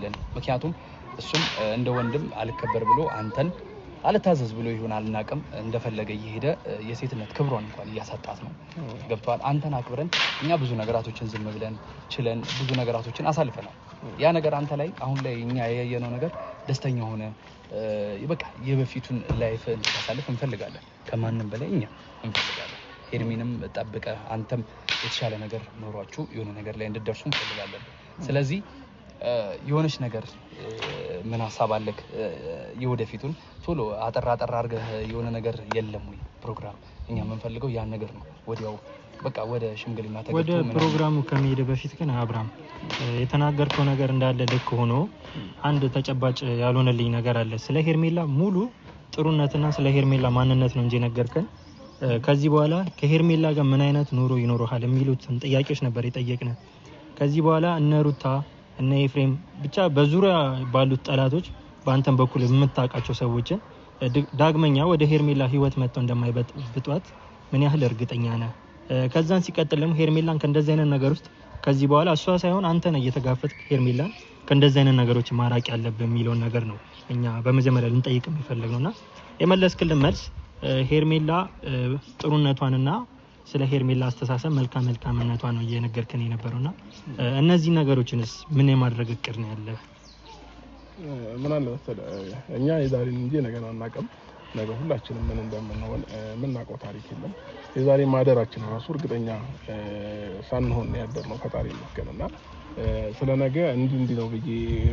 አለን ምክንያቱም እሱም እንደ ወንድም አልከበር ብሎ አንተን አልታዘዝ ብሎ ይሆን አልናቀም እንደፈለገ እየሄደ የሴትነት ክብሯን እንኳን እያሳጣት ነው ገብቷል አንተን አክብረን እኛ ብዙ ነገራቶችን ዝም ብለን ችለን ብዙ ነገራቶችን አሳልፈናል ያ ነገር አንተ ላይ አሁን ላይ እኛ ያየነው ነገር ደስተኛ ሆነ በቃ የበፊቱን ላይፍ እንድታሳልፍ እንፈልጋለን ከማንንም በላይ እኛ እንፈልጋለን ሄርሜንም ጠብቀ አንተም የተሻለ ነገር ኖሯችሁ የሆነ ነገር ላይ እንድትደርሱ እንፈልጋለን ስለዚህ የሆነች ነገር ምን ሐሳብ አለክ የወደፊቱን ቶሎ አጠራ አርገህ የሆነ ነገር የለም ወይ ፕሮግራም እኛ የምንፈልገው ያን ነገር ነው ወዲያው በቃ ወደ ሽምግልና ተገጥቶ ወደ ፕሮግራሙ ከመሄድ በፊት ግን አብራም የተናገርከው ነገር እንዳለ ልክ ሆኖ አንድ ተጨባጭ ያልሆነልኝ ነገር አለ ስለ ሄርሜላ ሙሉ ጥሩነትና ስለ ሄርሜላ ማንነት ነው እንጂ ነገርከን ከዚህ በኋላ ከሄርሜላ ጋር ምን አይነት ኑሮ ይኖርሃል የሚሉትን ጥያቄዎች ነበር የጠየቅነው ከዚህ በኋላ እነ ሩታ እነ ኤፍሬም ብቻ በዙሪያ ባሉት ጠላቶች በአንተም በኩል የምታውቃቸው ሰዎችን ዳግመኛ ወደ ሄርሜላ ህይወት መጥተው እንደማይበጥብጧት ምን ያህል እርግጠኛ ነህ ከዛን ሲቀጥልም ሄርሜላን ከእንደዚህ አይነት ነገር ውስጥ ከዚህ በኋላ እሷ ሳይሆን አንተ ነህ እየተጋፈጥክ ሄርሜላን ከእንደዚህ አይነት ነገሮች ማራቅ ያለብህ የሚለውን ነገር ነው እኛ በመጀመሪያ ልንጠይቅ የሚፈልግነውና የመለስክልን መልስ ሄርሜላ ጥሩነቷንና ስለ ሄርሜላ አስተሳሰብ መልካምነቷ ነው እየነገርከን የነበረውና እነዚህ ነገሮችንስ ምን የማድረግ እቅድ ነው ያለ ምን አለ መሰለህ እኛ የዛሬን እንጂ ነገር አናውቅም ነገ ሁላችንም ምን እንደምንሆን ምናውቀው ታሪክ የለም የዛሬ ማደራችን ራሱ እርግጠኛ ሳንሆን ያደርነው ፈጣሪ ይመስገንና ስለ ነገ እንዲህ ነው ብዬ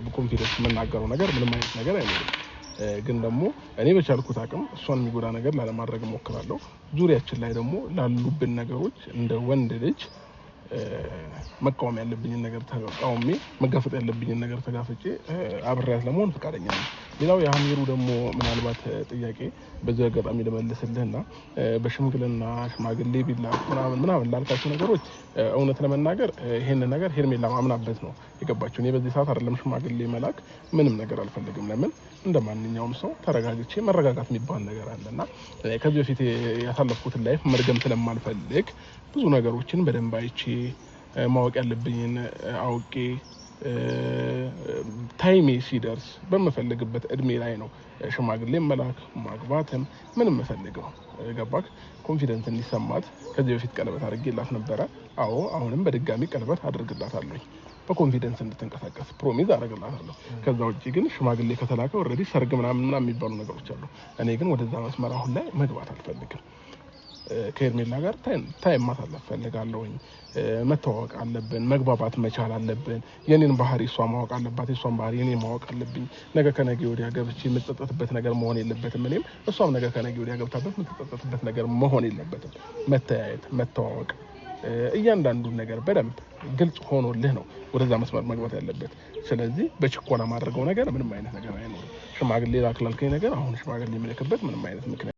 በኮንፊደንስ የምናገረው ነገር ምንም አይነት ነገር አይኖርም ግን ደግሞ እኔ በቻልኩት አቅም እሷን የሚጎዳ ነገር ላለማድረግ ሞክራለሁ ዙሪያችን ላይ ደግሞ ላሉብን ነገሮች እንደ ወንድ ልጅ መቃወም ያለብኝን ነገር ተቃውሜ መጋፈጥ ያለብኝን ነገር ተጋፍጬ አብሬያት ለመሆን ፈቃደኛ ነኝ ሌላው የአሚሩ ደግሞ ምናልባት ጥያቄ በዚህ አጋጣሚ ለመለስልህና በሽምግልና ሽማግሌ ቢላ ምናምን ላልካቸው ነገሮች እውነት ለመናገር ይሄን ነገር ሄርሜላ ማምናበት ነው የገባችው እኔ በዚህ ሰዓት አይደለም ሽማግሌ መላክ ምንም ነገር አልፈልግም ለምን እንደማንኛውም ሰው ተረጋግቼ መረጋጋት የሚባል ነገር አለና ከዚህ በፊት ያሳለፍኩትን ላይፍ መርገም ስለማልፈልግ ብዙ ነገሮችን በደንብ አይቼ ማወቅ ያለብኝን አውቄ ታይሜ ሲደርስ በመፈልግበት እድሜ ላይ ነው ሽማግሌ መላክ ማግባትም ምንም መፈልገው ገባክ ኮንፊደንስ እንዲሰማት ከዚህ በፊት ቀለበት አድርጌላት ነበር አዎ አሁንም በድጋሚ ቀለበት አድርግላታለሁ በኮንፊደንስ እንድትንቀሳቀስ ፕሮሚዝ አደርግላታለሁ ከዛ ውጪ ግን ሽማግሌ ከተላከ ኦሬዲ ሰርግ ምናምን የሚባሉ ነገሮች አሉ እኔ ግን ወደዛ መስመር አሁን ላይ መግባት አልፈልግም ከሄርሜላ ጋር ታይም ማሳለፍ ፈልጋለሁኝ መተዋወቅ አለብን መግባባት መቻል አለብን የኔን ባህሪ እሷ ማወቅ አለባት የሷን ባህሪ እኔ ማወቅ አለብኝ ነገ ከነገ ወዲያ ገብቼ የምትጸጸትበት ነገር መሆን የለበትም እኔም እሷም ነገ ከነገ ወዲያ ገብታበት የምትጸጸትበት ነገር መሆን የለበትም መተያየት መተዋወቅ እያንዳንዱን ነገር በደንብ ግልጽ ሆኖልህ ነው ወደዛ መስመር መግባት ያለበት ስለዚህ በችኮላ ማድረገው ነገር ምንም አይነት ነገር አይኖርም ሽማግሌ ላክላልከኝ ነገር አሁን ሽማግሌ የሚልክበት ምንም አይነት ምክንያት